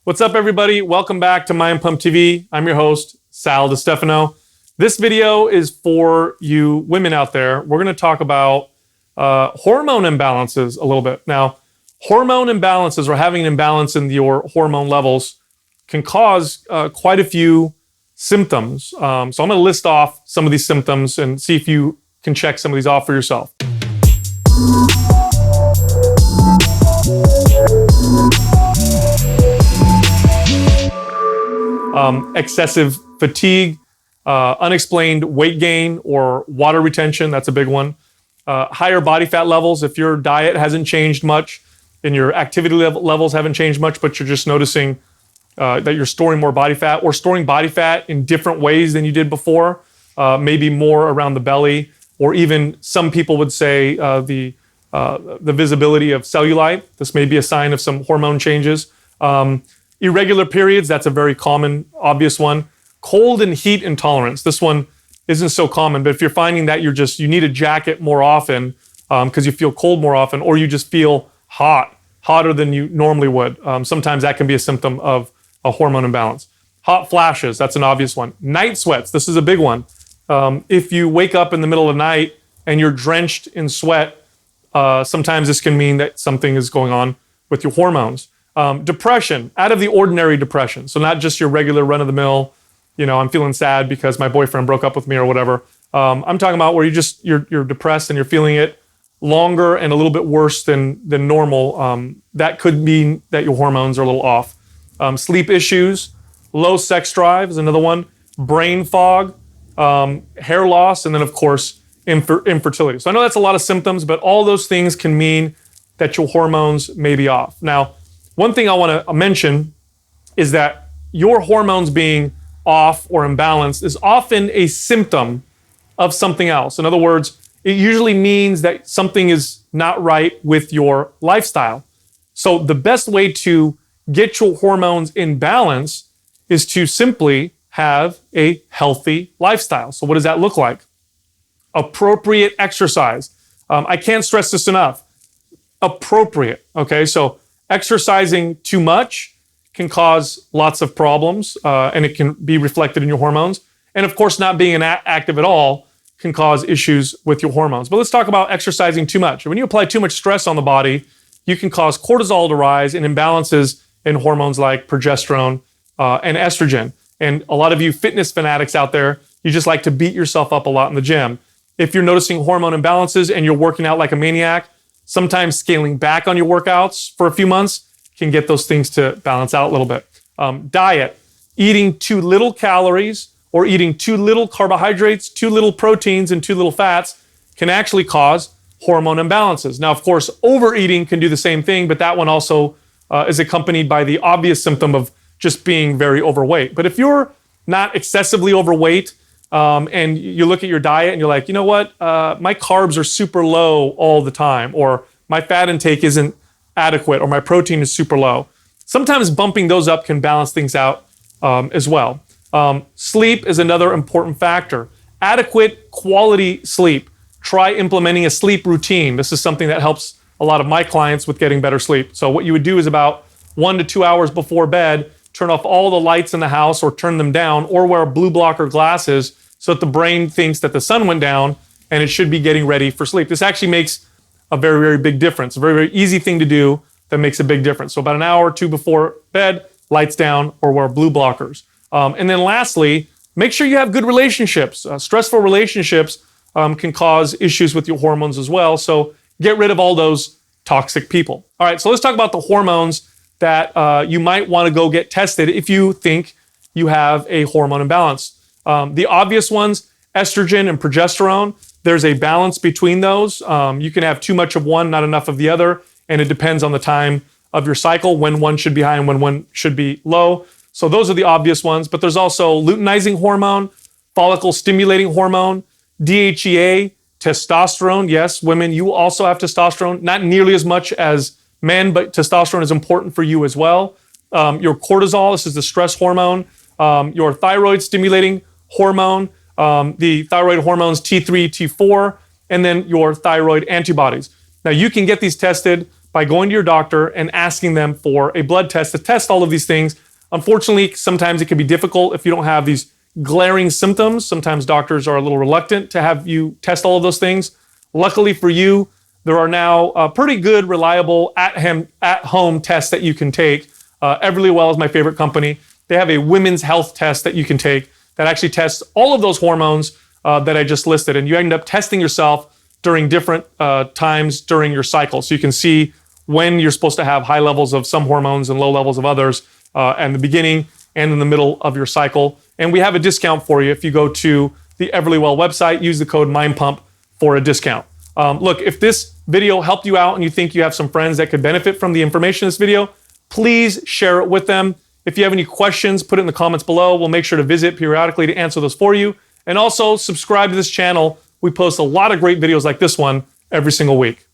What's up, everybody? Welcome back to Mind Pump TV. I'm your host, Sal DiStefano. This video is for you women out there. We're going to talk about hormone imbalances a little bit. Now, hormone imbalances or having an imbalance in your hormone levels can cause quite a few symptoms. So I'm going to list off some of these symptoms and see if you can check some of these off for yourself. Excessive fatigue, unexplained weight gain or water retention, that's a big one. Higher body fat levels, if your diet hasn't changed much and your activity levels haven't changed much, but you're just noticing that you're storing more body fat or storing body fat in different ways than you did before, maybe more around the belly, or even some people would say the visibility of cellulite. This may be a sign of some hormone changes. Irregular periods, that's a very common, obvious one. Cold and heat intolerance. This one isn't so common, but if you're finding that you need a jacket more often because you feel cold more often, or you just feel hotter than you normally would, sometimes that can be a symptom of a hormone imbalance. Hot flashes, that's an obvious one. Night sweats, this is a big one. If you wake up in the middle of the night and you're drenched in sweat, sometimes this can mean that something is going on with your hormones. Depression, out of the ordinary depression. So not just your regular run-of-the-mill, I'm feeling sad because my boyfriend broke up with me or whatever. I'm talking about where you're depressed and you're feeling it longer and a little bit worse than normal. That could mean that your hormones are a little off. Sleep issues, low sex drive is another one. Brain fog, hair loss, and then of course, infertility. So I know that's a lot of symptoms, but all those things can mean that your hormones may be off. Now, one thing I want to mention is that your hormones being off or imbalanced is often a symptom of something else. In other words, it usually means that something is not right with your lifestyle. So the best way to get your hormones in balance is to simply have a healthy lifestyle. So what does that look like? Appropriate exercise. I can't stress this enough. Appropriate, okay? So exercising too much can cause lots of problems, and it can be reflected in your hormones. And of course, not being active at all can cause issues with your hormones. But let's talk about exercising too much. When you apply too much stress on the body, you can cause cortisol to rise and imbalances in hormones like progesterone and estrogen. And a lot of you fitness fanatics out there, you just like to beat yourself up a lot in the gym. If you're noticing hormone imbalances and you're working out like a maniac, sometimes scaling back on your workouts for a few months can get those things to balance out a little bit. Diet, eating too little calories or eating too little carbohydrates, too little proteins, and too little fats can actually cause hormone imbalances. Now, of course, overeating can do the same thing, but that one also is accompanied by the obvious symptom of just being very overweight. But if you're not excessively overweight and you look at your diet and you're like, you know what, my carbs are super low all the time, or my fat intake isn't adequate, or my protein is super low. Sometimes bumping those up can balance things out as well. Sleep is another important factor. Adequate quality sleep. Try implementing a sleep routine. This is something that helps a lot of my clients with getting better sleep. So what you would do is about 1 to 2 hours before bed, turn off all the lights in the house or turn them down, or wear blue blocker glasses so that the brain thinks that the sun went down and it should be getting ready for sleep. This actually makes a very, very big difference. A very, very easy thing to do that makes a big difference. So about an hour or two before bed, lights down or wear blue blockers. And then lastly, make sure you have good relationships. Stressful relationships can cause issues with your hormones as well. So get rid of all those toxic people. All right, so let's talk about the hormones that you might want to go get tested if you think you have a hormone imbalance. The obvious ones, estrogen and progesterone, there's a balance between those. You can have too much of one, not enough of the other, and it depends on the time of your cycle, when one should be high and when one should be low. So those are the obvious ones, but there's also luteinizing hormone, follicle stimulating hormone, DHEA, testosterone. Yes, women, you also have testosterone, not nearly as much as men, but testosterone is important for you as well. Your cortisol, this is the stress hormone, your thyroid stimulating hormone, the thyroid hormones T3, T4, and then your thyroid antibodies. Now you can get these tested by by going to your doctor and asking them for a blood test to test all of these things. Unfortunately, sometimes it can be difficult if you don't have these glaring symptoms. Sometimes doctors are a little reluctant to have you test all of those things. Luckily for you, there are now pretty good, reliable at-home tests that you can take. Everlywell is my favorite company. They have a women's health test that you can take that actually tests all of those hormones that I just listed. And you end up testing yourself during different times during your cycle. So you can see when you're supposed to have high levels of some hormones and low levels of others in the beginning and in the middle of your cycle. And we have a discount for you if you go to the Everlywell website, use the code MINDPUMP for a discount. Look, if this video helped you out and you think you have some friends that could benefit from the information in this video, please share it with them. If you have any questions, put it in the comments below. We'll make sure to visit periodically to answer those for you. And also subscribe to this channel. We post a lot of great videos like this one every single week.